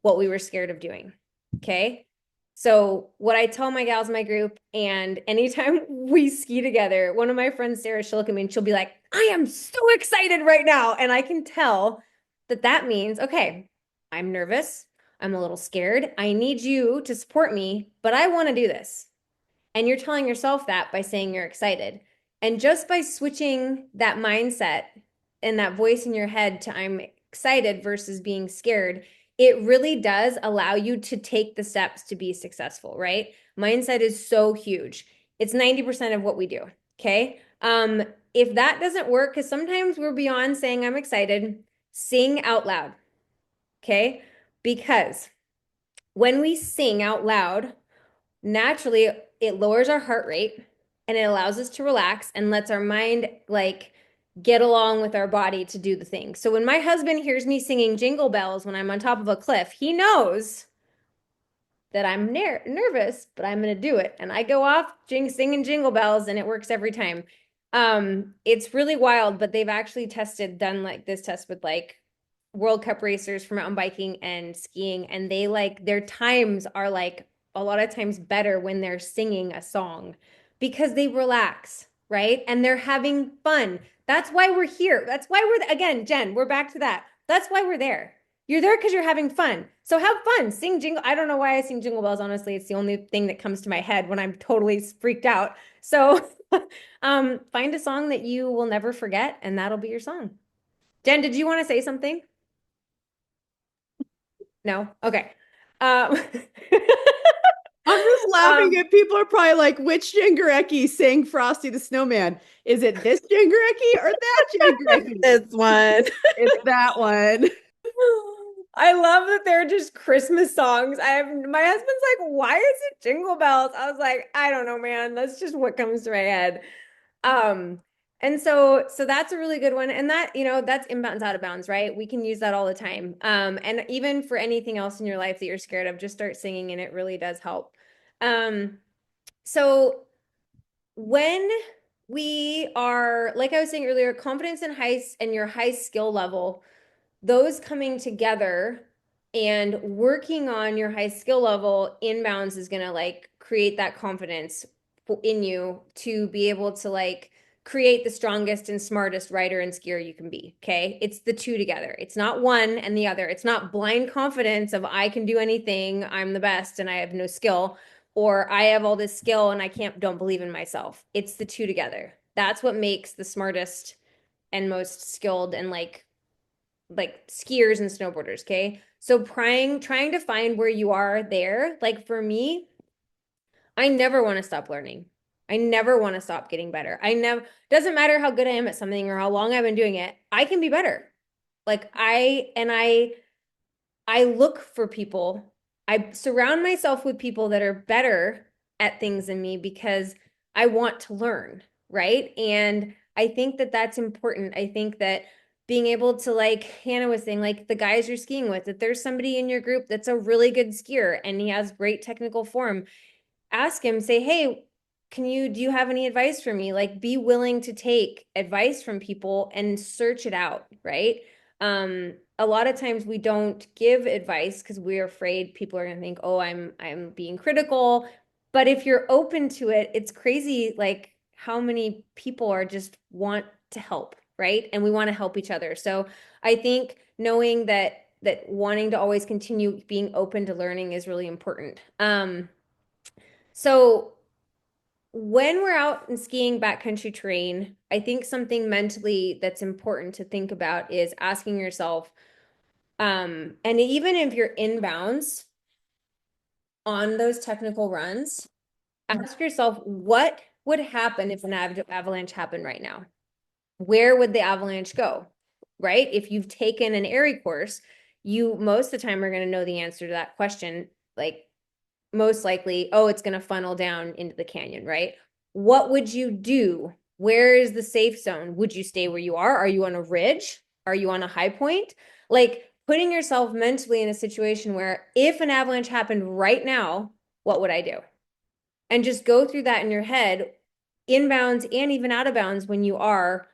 what we were scared of doing. Okay? So what I tell my gals in my group, and anytime we ski together, one of my friends, Sarah, she'll look at me and she'll be like, I am so excited right now. And I can tell that that means, okay, I'm nervous. I'm a little scared. I need you to support me, but I want to do this. And you're telling yourself that by saying you're excited. And just by switching that mindset and that voice in your head to I'm excited versus being scared, it really does allow you to take the steps to be successful, right? Mindset is so huge. It's 90% of what we do. Okay. If that doesn't work, because sometimes we're beyond saying I'm excited, sing out loud. Okay. Because when we sing out loud, naturally it lowers our heart rate and it allows us to relax and lets our mind like get along with our body to do the thing. So when my husband hears me singing Jingle Bells when I'm on top of a cliff, he knows that I'm nervous, but I'm going to do it. And I go off singing Jingle Bells and it works every time. It's really wild, but they've actually done like this test with like World Cup racers for mountain biking and skiing, and they like their times are like a lot of times better when they're singing a song because they relax, right? And they're having fun. That's why we're here. That's why again, Jen, we're back to that. That's why we're there. You're there because you're having fun. So have fun. Sing jingle. I don't know why I sing Jingle Bells. Honestly, it's the only thing that comes to my head when I'm totally freaked out. So find a song that you will never forget, and that'll be your song. Jen, did you want to say something? No? Okay. Um,
I'm just laughing at people are probably like, which Jingareki sang Frosty the Snowman? Is it this Jingareki or that Jingareki?
This one.
It's that one.
I love that they're just Christmas songs. My husband's like, why is it Jingle Bells? I was like, I don't know, man. That's just what comes to my head. And so that's a really good one. And that, that's inbounds, out of bounds, right? We can use that all the time. And even for anything else in your life that you're scared of, just start singing and it really does help. So when we are, like I was saying earlier, confidence and your high skill level, those coming together and working on your high skill level inbounds is going to like create that confidence in you to be able to like create the strongest and smartest rider and skier you can be. Okay. It's the two together. It's not one and the other. It's not blind confidence of I can do anything. I'm the best and I have no skill, or I have all this skill and don't believe in myself. It's the two together. That's what makes the smartest and most skilled and like skiers and snowboarders, okay? So trying to find where you are there. Like for me, I never want to stop learning. I never want to stop getting better. Doesn't matter how good I am at something or how long I've been doing it, I can be better. Like I look for people. I surround myself with people that are better at things than me because I want to learn, right? And I think that that's important. I think that being able to, like Hannah was saying, like the guys you're skiing with, if there's somebody in your group that's a really good skier and he has great technical form, ask him, say, hey, do you have any advice for me? Like be willing to take advice from people and search it out, right?
A lot of times we don't give advice because we're afraid people are going to think, oh, I'm being critical. But if you're open to it, it's crazy like how many people are just want to help, right? And we want to help each other. So I think knowing that wanting to always continue being open to learning is really important. So when we're out and skiing backcountry terrain, I think something mentally that's important to think about is asking yourself, and even if you're inbounds on those technical runs, ask yourself what would happen if an avalanche happened right now? Where would the avalanche go? Right? If you've taken an AIRE course, you most of the time are going to know the answer to that question. Like most likely, oh, it's going to funnel down into the canyon, right? What would you do? Where is the safe zone? Would you stay where you are? Are you on a ridge? Are you on a high point? Like putting yourself mentally in a situation where if an avalanche happened right now, what would I do? And just go through that in your head, inbounds and even out of bounds when you are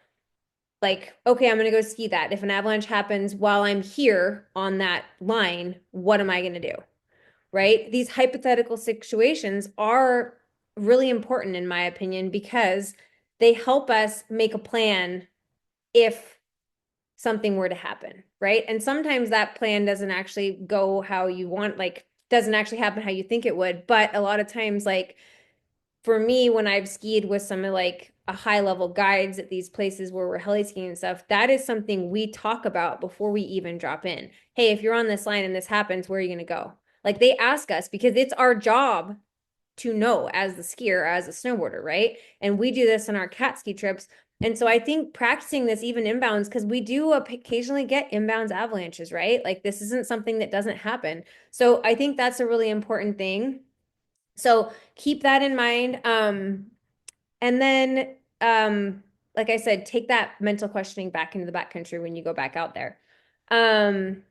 like, okay, I'm going to go ski that. If an avalanche happens while I'm here on that line, what am I going to do? Right? These hypothetical situations are really important, in my opinion, because they help us make a plan if something were to happen, right? And sometimes that plan doesn't actually go how you want, like, doesn't actually happen how you think it would. But a lot of times, like, for me, when I've skied with some of like a high level guides at these places where we're heli skiing and stuff, that is something we talk about before we even drop in. Hey, if you're on this line and this happens, where are you going to go? Like they ask us because it's our job to know as the skier, as a snowboarder, right? And we do this on our cat ski trips. And so I think practicing this even inbounds, because we do occasionally get inbounds avalanches, right? Like this isn't something that doesn't happen. So I think that's a really important thing. So keep that in mind. And then, like I said, take that mental questioning back into the backcountry when you go back out there. Um,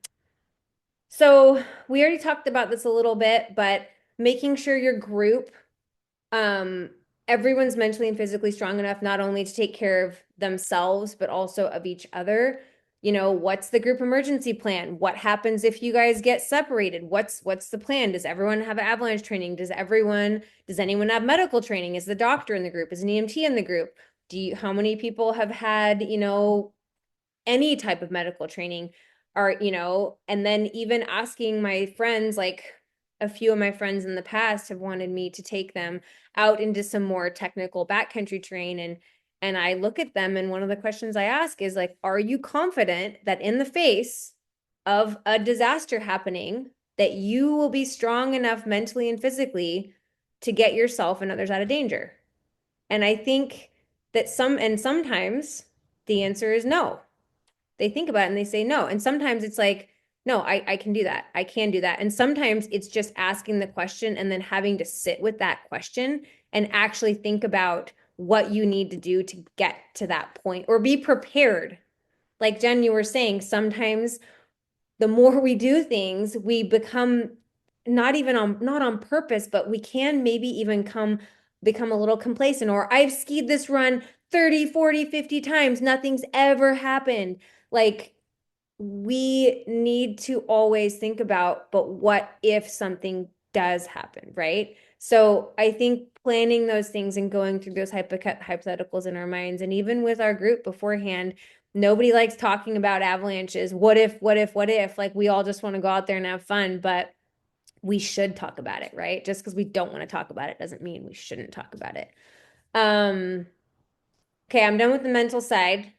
so we already talked about this a little bit, but making sure your group, um, everyone's mentally and physically strong enough not only to take care of themselves, but also of each other. You know, what's the group emergency plan? What happens if you guys get separated? What's the plan? Does everyone have avalanche training? Does anyone have medical training? Is the doctor in the group? Is an EMT in the group? How many people have had, any type of medical training are, and then even asking my friends, like a few of my friends in the past have wanted me to take them out into some more technical backcountry terrain. And I look at them and one of the questions I ask is like, are you confident that in the face of a disaster happening, that you will be strong enough mentally and physically to get yourself and others out of danger? And I think that sometimes the answer is no. They think about it and they say no. And sometimes it's like, no, I can do that. I can do that. And sometimes it's just asking the question and then having to sit with that question and actually think about what you need to do to get to that point or be prepared. Like Jen, you were saying, sometimes the more we do things, we become not on purpose, but we can maybe even become a little complacent. Or I've skied this run 30, 40, 50 times. Nothing's ever happened. Like we need to always think about, but what if something does happen, right? So I think planning those things and going through those hypotheticals in our minds, and even with our group beforehand, nobody likes talking about avalanches. What if, what if, what if? Like we all just want to go out there and have fun, but we should talk about it, right? Just because we don't want to talk about it doesn't mean we shouldn't talk about it. Okay, I'm done with the mental side.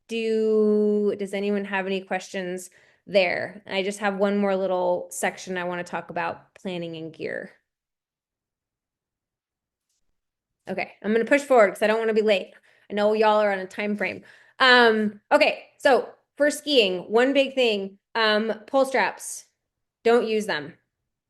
Does anyone have any questions there? I just have one more little section I want to talk about planning and gear. Okay, I'm gonna push forward because I don't want to be late. I know y'all are on a time frame. Okay, so for skiing, one big thing, pull straps. Don't use them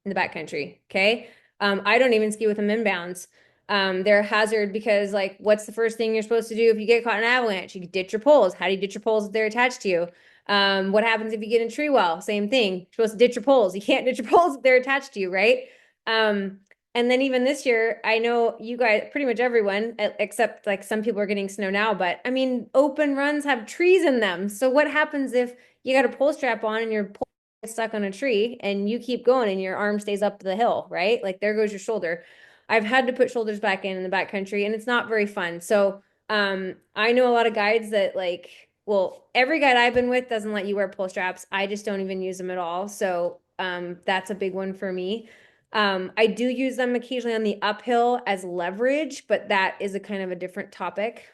in the backcountry, okay? I don't even ski with them inbounds. They're a hazard because like, what's the first thing you're supposed to do if you get caught in an avalanche? You ditch your poles. How do you ditch your poles if they're attached to you? What happens if you get in tree well? Same thing. You're supposed to ditch your poles. You can't ditch your poles if they're attached to you, right? And then even this year, I know you guys, pretty much everyone, except like some people are getting snow now, but I mean, open runs have trees in them. So what happens if you got a pull strap on and your pole is stuck on a tree and you keep going and your arm stays up the hill, right? Like there goes your shoulder. I've had to put shoulders back in the backcountry and it's not very fun. So I know a lot of guides that like, well, every guide I've been with doesn't let you wear pull straps. I just don't even use them at all. So that's a big one for me. I do use them occasionally on the uphill as leverage, but that is a kind of a different topic.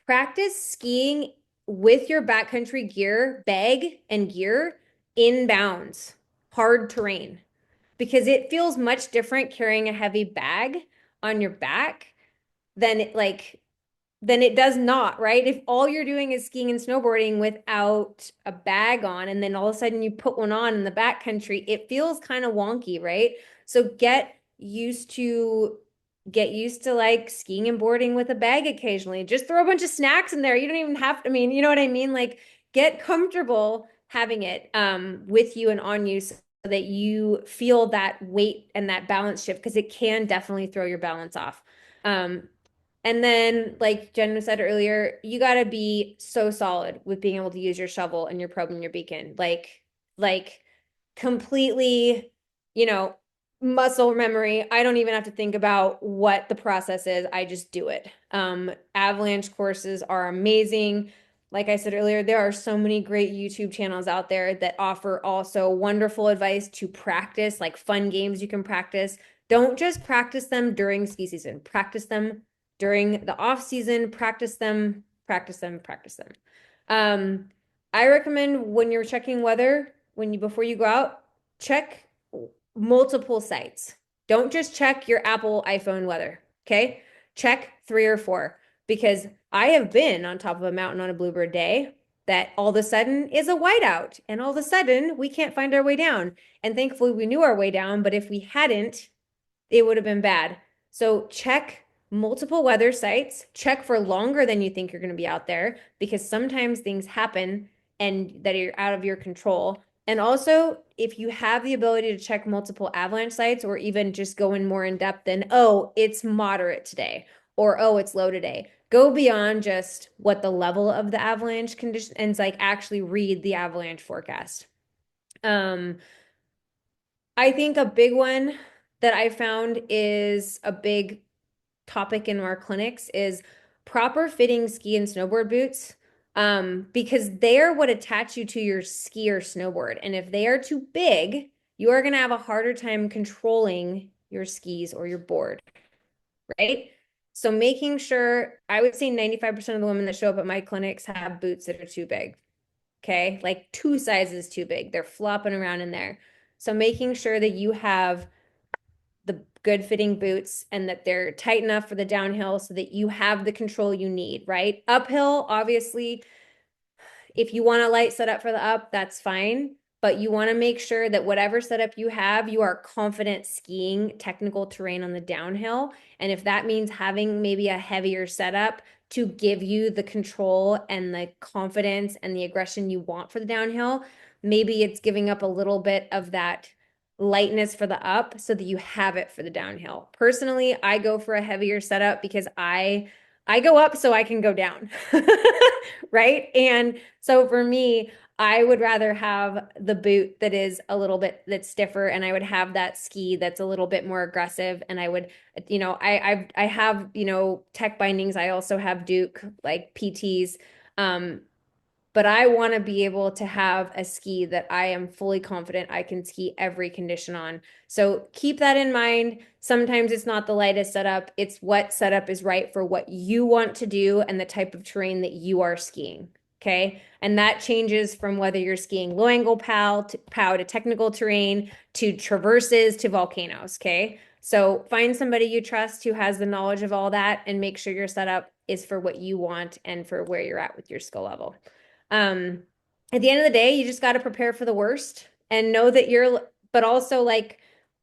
Practice skiing with your backcountry gear, bag and gear in bounds, hard terrain, because it feels much different carrying a heavy bag on your back than it does not, right? If all you're doing is skiing and snowboarding without a bag on, and then all of a sudden you put one on in the backcountry, it feels kind of wonky, right? So get used to like skiing and boarding with a bag occasionally. Just throw a bunch of snacks in there. You don't even have to, I mean, you know what I mean? Like get comfortable having it with you and on you so that you feel that weight and that balance shift because it can definitely throw your balance off. And then, like Jen said earlier, you got to be so solid with being able to use your shovel and your probe and your beacon. Like completely, you know, muscle memory. I don't even have to think about what the process is. I just do it. Avalanche courses are amazing. Like I said earlier, there are so many great YouTube channels out there that offer also wonderful advice to practice, like fun games you can practice. Don't just practice them during ski season. Practice them during the off season, practice them, practice them, practice them. I recommend when you're checking weather, before you go out, check multiple sites. Don't just check your Apple iPhone weather, okay? Check 3 or 4 because I have been on top of a mountain on a bluebird day that all of a sudden is a whiteout and all of a sudden we can't find our way down. And thankfully we knew our way down, but if we hadn't, it would have been bad. So check multiple weather sites, check for longer than you think you're going to be out there because sometimes things happen and that are out of your control. And also, if you have the ability to check multiple avalanche sites or even just go in more in depth than, oh, it's moderate today or oh, it's low today. Go beyond just what the level of the avalanche condition and like actually read the avalanche forecast. I think a big one that I found is a big topic in our clinics is proper fitting ski and snowboard boots. Because they are what attach you to your ski or snowboard. And if they are too big, you are going to have a harder time controlling your skis or your board, right? So making sure, I would say 95% of the women that show up at my clinics have boots that are too big. Okay, like 2 sizes too big. They're flopping around in there. So making sure that you have the good fitting boots and that they're tight enough for the downhill so that you have the control you need, right? Uphill, obviously, if you want a light setup for the up, that's fine. But you want to make sure that whatever setup you have, you are confident skiing technical terrain on the downhill. And if that means having maybe a heavier setup to give you the control and the confidence and the aggression you want for the downhill, maybe it's giving up a little bit of that lightness for the up so that you have it for the downhill. Personally, I go for a heavier setup because I go up so I can go down. Right? And so for me, I would rather have the boot that is a little bit that's stiffer and I would have that ski that's a little bit more aggressive and I would I have tech bindings. I also have Duke like PTs. But I want to be able to have a ski that I am fully confident I can ski every condition on. So keep that in mind. Sometimes it's not the lightest setup, it's what setup is right for what you want to do and the type of terrain that you are skiing. Okay. And that changes from whether you're skiing low angle POW to technical terrain to traverses to volcanoes. Okay. So find somebody you trust who has the knowledge of all that and make sure your setup is for what you want and for where you're at with your skill level. At the end of the day, you just got to prepare for the worst and know that but also like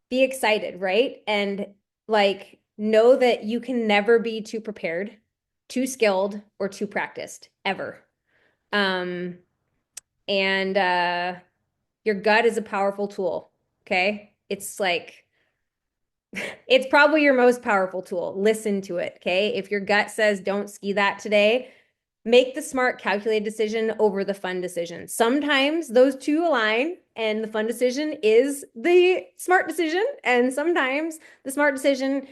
be excited, right? And like know that you can never be too prepared, too skilled, or too practiced ever. Um, and your gut is a powerful tool. Okay. It's probably your most powerful tool. Listen to it. Okay. If your gut says don't ski that today, make the smart, calculated decision over the fun decision. Sometimes those two align, and the fun decision is the smart decision. And sometimes the smart decision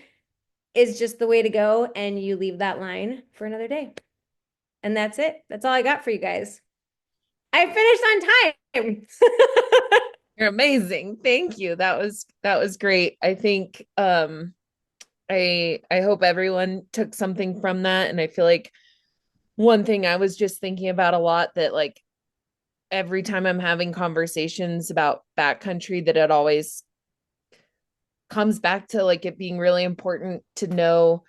is just the way to go, and you leave that line for another day. And that's it. That's all I got for you guys. I finished on time.
You're amazing. Thank you. That was great. I think I hope everyone took something from that. And I feel like one thing I was just thinking about a lot, that like every time I'm having conversations about backcountry, that it always comes back to like it being really important to know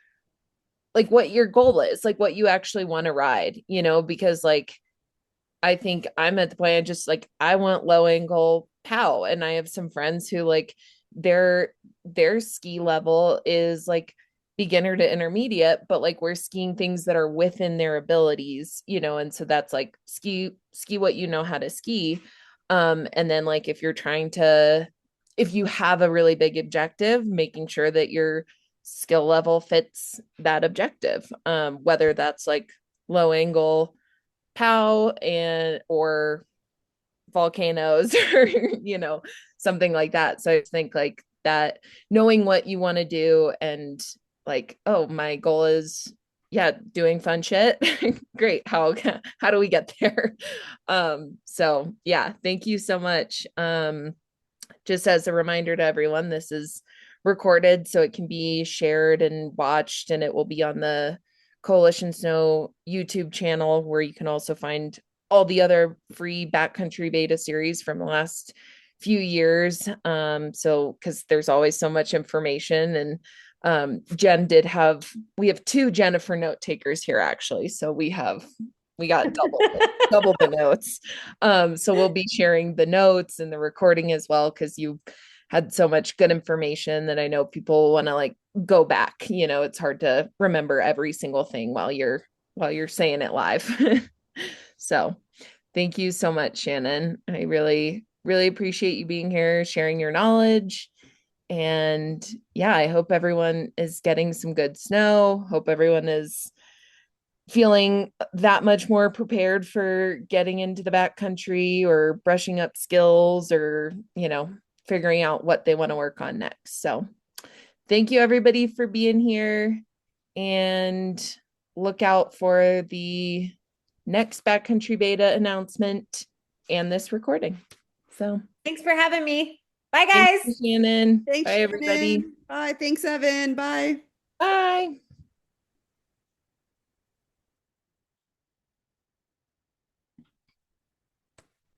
like what your goal is, like what you actually want to ride, because like I think I'm at the point I just like I want low angle POW, and I have some friends who like their ski level is like beginner to intermediate, but like we're skiing things that are within their abilities, and so that's like ski what you know how to ski. And then like if you have a really big objective, making sure that your skill level fits that objective, whether that's like low angle POW or volcanoes or something like that. So I think like that, knowing what you want to do, and like, oh, my goal is doing fun shit. Great. How do we get there? So yeah, thank you so much. Just as a reminder to everyone, this is recorded so it can be shared and watched, and it will be on the Coalition Snow YouTube channel, where you can also find all the other free backcountry beta series from the last few years. So because there's always so much information, and we have two Jennifer note takers here actually. So we got double the notes. So we'll be sharing the notes and the recording as well, because you had so much good information that I know people want to like go back. It's hard to remember every single thing while you're saying it live. So thank you so much, Shannon. I really, really appreciate you being here, sharing your knowledge. And yeah, I hope everyone is getting some good snow. Hope everyone is feeling that much more prepared for getting into the backcountry or brushing up skills, or figuring out what they want to work on next. So thank you everybody for being here, and look out for the next backcountry beta announcement and this recording. So
Thanks for having me. Bye,
thank
guys.
you, Shannon.
Thanks,
Bye everybody.
Shannon. Bye. Thanks, Evan. Bye.
Bye.